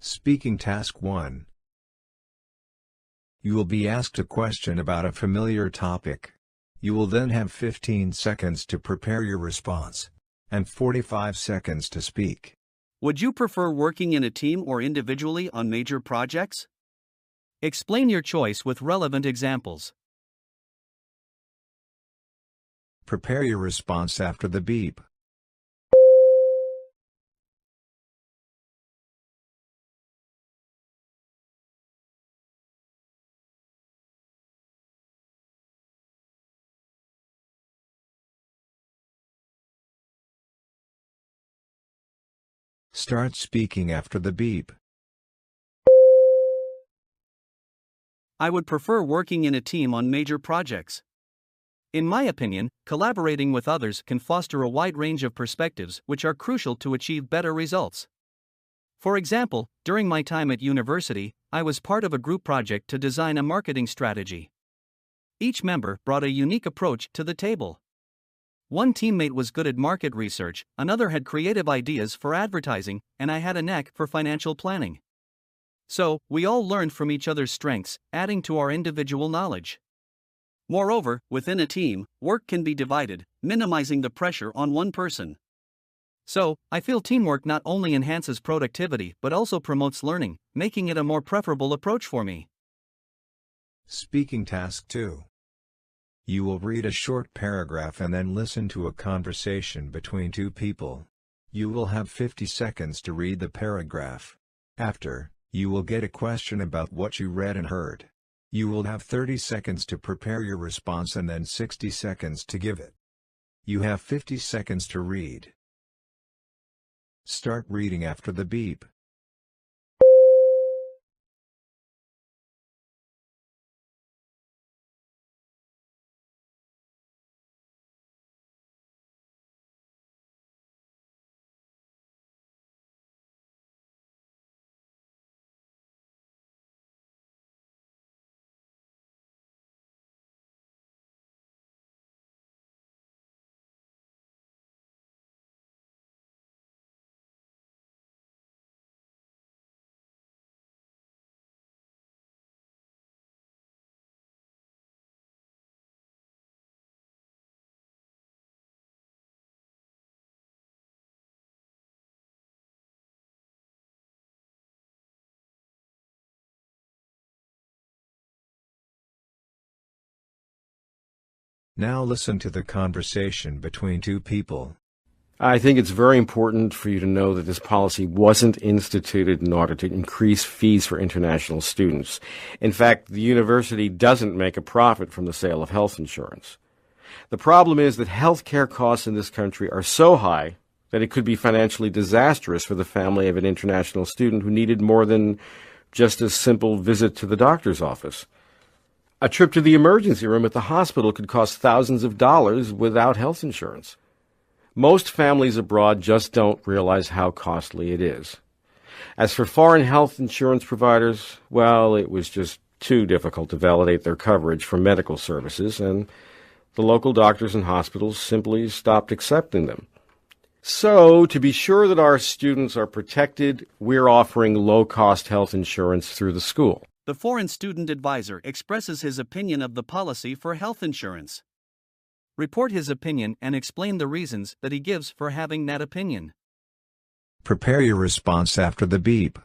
Speaking Task 1. You will be asked a question about a familiar topic. You will then have 15 seconds to prepare your response, and 45 seconds to speak. Would you prefer working in a team or individually on major projects? Explain your choice with relevant examples. Prepare your response after the beep. Start speaking after the beep. I would prefer working in a team on major projects. In my opinion, collaborating with others can foster a wide range of perspectives which are crucial to achieve better results. For example, during my time at university, I was part of a group project to design a marketing strategy. Each member brought a unique approach to the table. One teammate was good at market research, another had creative ideas for advertising, and I had a knack for financial planning. So, we all learned from each other's strengths, adding to our individual knowledge. Moreover, within a team, work can be divided, minimizing the pressure on one person. So, I feel teamwork not only enhances productivity but also promotes learning, making it a more preferable approach for me. Speaking Task 2. You will read a short paragraph and then listen to a conversation between two people. You will have 50 seconds to read the paragraph. After, you will get a question about what you read and heard. You will have 30 seconds to prepare your response and then 60 seconds to give it. You have 50 seconds to read. Start reading after the beep. Now listen to the conversation between two people. I think it's very important for you to know that this policy wasn't instituted in order to increase fees for international students. In fact, the university doesn't make a profit from the sale of health insurance. The problem is that health care costs in this country are so high that it could be financially disastrous for the family of an international student who needed more than just a simple visit to the doctor's office. A trip to the emergency room at the hospital could cost thousands of dollars without health insurance. Most families abroad just don't realize how costly it is. As for foreign health insurance providers, well, it was just too difficult to validate their coverage for medical services, and the local doctors and hospitals simply stopped accepting them. So, to be sure that our students are protected, we're offering low-cost health insurance through the school. The foreign student advisor expresses his opinion of the policy for health insurance. Report his opinion and explain the reasons that he gives for having that opinion. Prepare your response after the beep.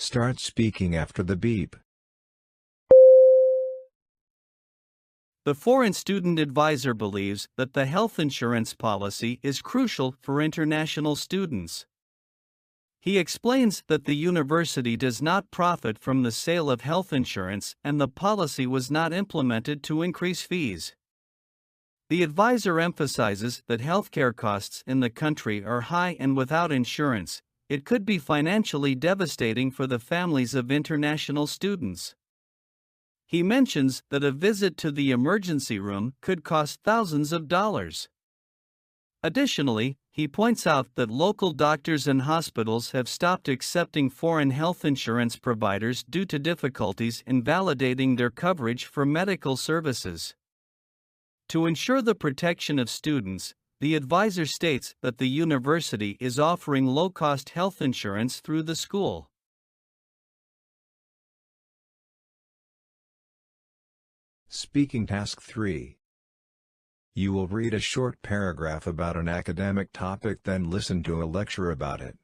Start speaking after the beep. The foreign student advisor believes that the health insurance policy is crucial for international students. He explains that the university does not profit from the sale of health insurance and the policy was not implemented to increase fees. The advisor emphasizes that healthcare costs in the country are high and without insurance, it could be financially devastating for the families of international students. He mentions that a visit to the emergency room could cost thousands of dollars. Additionally, he points out that local doctors and hospitals have stopped accepting foreign health insurance providers due to difficulties in validating their coverage for medical services. To ensure the protection of students, the advisor states that the university is offering low-cost health insurance through the school. Speaking Task 3. You will read a short paragraph about an academic topic, then listen to a lecture about it.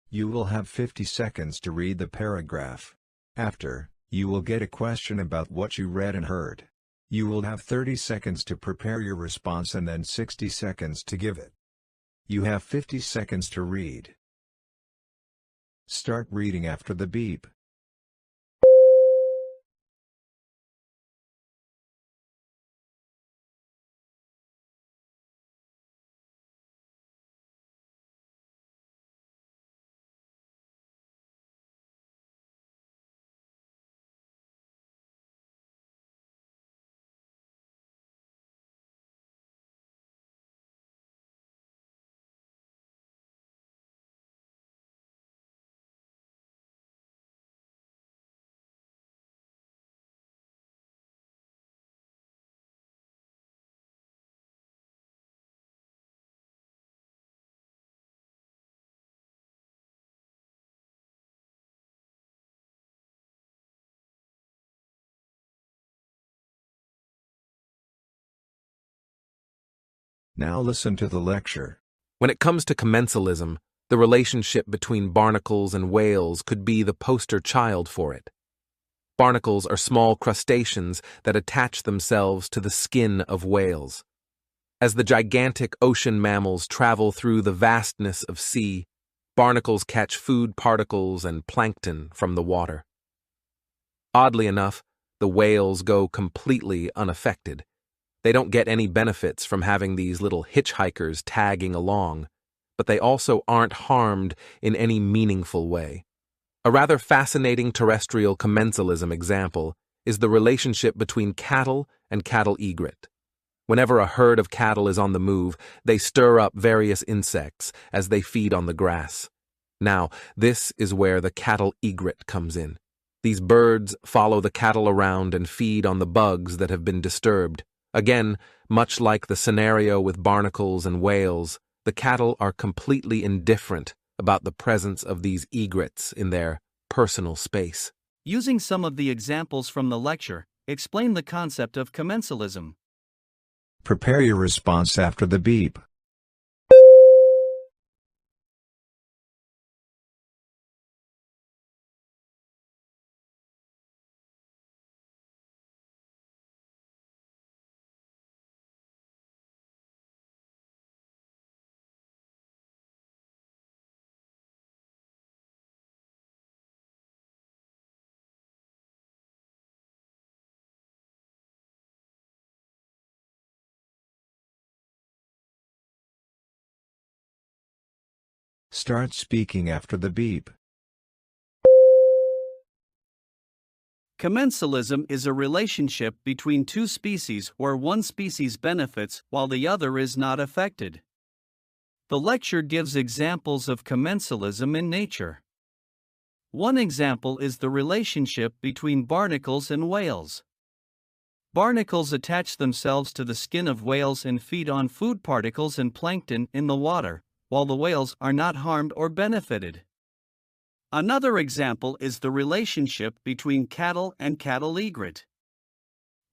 You will have 50 seconds to read the paragraph. After, you will get a question about what you read and heard. You will have 30 seconds to prepare your response and then 60 seconds to give it. You have 50 seconds to read. Start reading after the beep. Now listen to the lecture. When it comes to commensalism, the relationship between barnacles and whales could be the poster child for it. Barnacles are small crustaceans that attach themselves to the skin of whales. As the gigantic ocean mammals travel through the vastness of sea, barnacles catch food particles and plankton from the water. Oddly enough, the whales go completely unaffected. They don't get any benefits from having these little hitchhikers tagging along, but they also aren't harmed in any meaningful way. A rather fascinating terrestrial commensalism example is the relationship between cattle and cattle egret. Whenever a herd of cattle is on the move, they stir up various insects as they feed on the grass. Now, this is where the cattle egret comes in. These birds follow the cattle around and feed on the bugs that have been disturbed. Again, much like the scenario with barnacles and whales, the cattle are completely indifferent about the presence of these egrets in their personal space. Using some of the examples from the lecture, explain the concept of commensalism. Prepare your response after the beep. Start speaking after the beep. Commensalism is a relationship between two species where one species benefits while the other is not affected. The lecture gives examples of commensalism in nature. One example is the relationship between barnacles and whales. Barnacles attach themselves to the skin of whales and feed on food particles and plankton in the water, while the whales are not harmed or benefited. Another example is the relationship between cattle and cattle egret.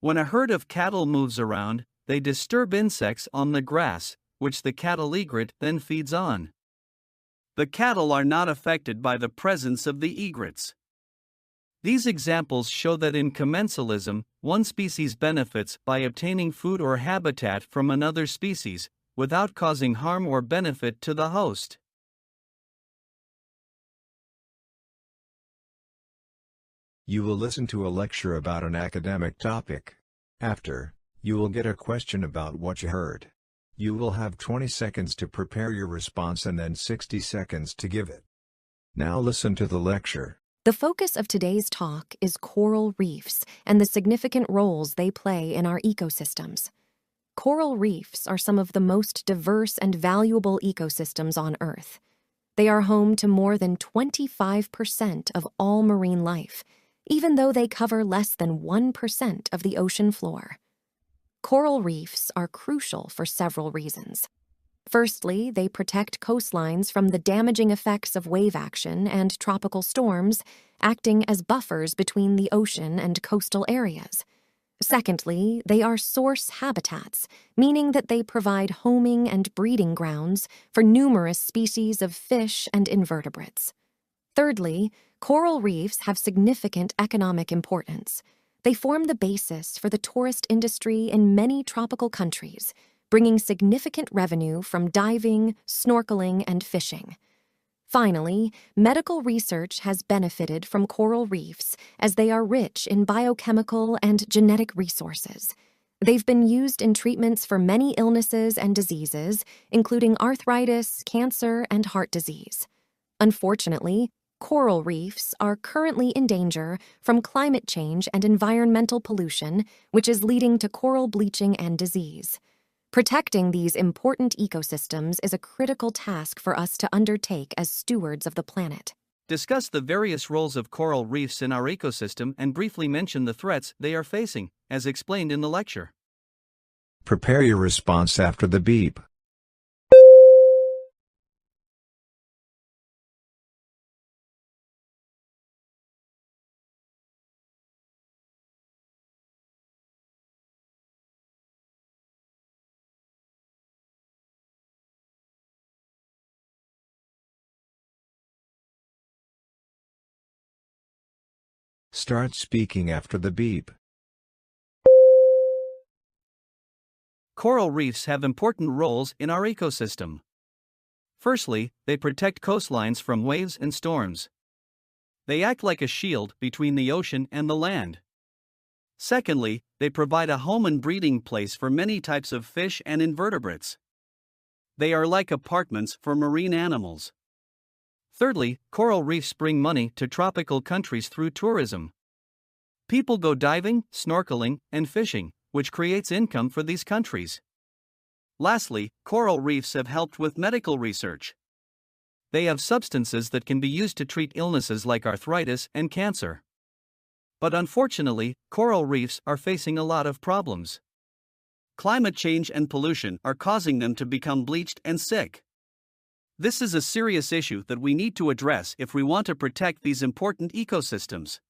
When a herd of cattle moves around, they disturb insects on the grass, which the cattle egret then feeds on. The cattle are not affected by the presence of the egrets. These examples show that in commensalism, one species benefits by obtaining food or habitat from another species, without causing harm or benefit to the host. You will listen to a lecture about an academic topic. After, you will get a question about what you heard. You will have 20 seconds to prepare your response and then 60 seconds to give it. Now listen to the lecture. The focus of today's talk is coral reefs and the significant roles they play in our ecosystems. Coral reefs are some of the most diverse and valuable ecosystems on Earth. They are home to more than 25% of all marine life, even though they cover less than 1% of the ocean floor. Coral reefs are crucial for several reasons. Firstly, they protect coastlines from the damaging effects of wave action and tropical storms, acting as buffers between the ocean and coastal areas. Secondly, they are source habitats, meaning that they provide homing and breeding grounds for numerous species of fish and invertebrates. Thirdly, coral reefs have significant economic importance. They form the basis for the tourist industry in many tropical countries, bringing significant revenue from diving, snorkeling, and fishing. Finally, medical research has benefited from coral reefs as they are rich in biochemical and genetic resources. They've been used in treatments for many illnesses and diseases, including arthritis, cancer, and heart disease. Unfortunately, coral reefs are currently in danger from climate change and environmental pollution, which is leading to coral bleaching and disease. Protecting these important ecosystems is a critical task for us to undertake as stewards of the planet. Discuss the various roles of coral reefs in our ecosystem and briefly mention the threats they are facing, as explained in the lecture. Prepare your response after the beep. Start speaking after the beep. Coral reefs have important roles in our ecosystem. Firstly, they protect coastlines from waves and storms. They act like a shield between the ocean and the land. Secondly, they provide a home and breeding place for many types of fish and invertebrates. They are like apartments for marine animals. Thirdly, coral reefs bring money to tropical countries through tourism. People go diving, snorkeling, and fishing, which creates income for these countries. Lastly, coral reefs have helped with medical research. They have substances that can be used to treat illnesses like arthritis and cancer. But unfortunately, coral reefs are facing a lot of problems. Climate change and pollution are causing them to become bleached and sick. This is a serious issue that we need to address if we want to protect these important ecosystems.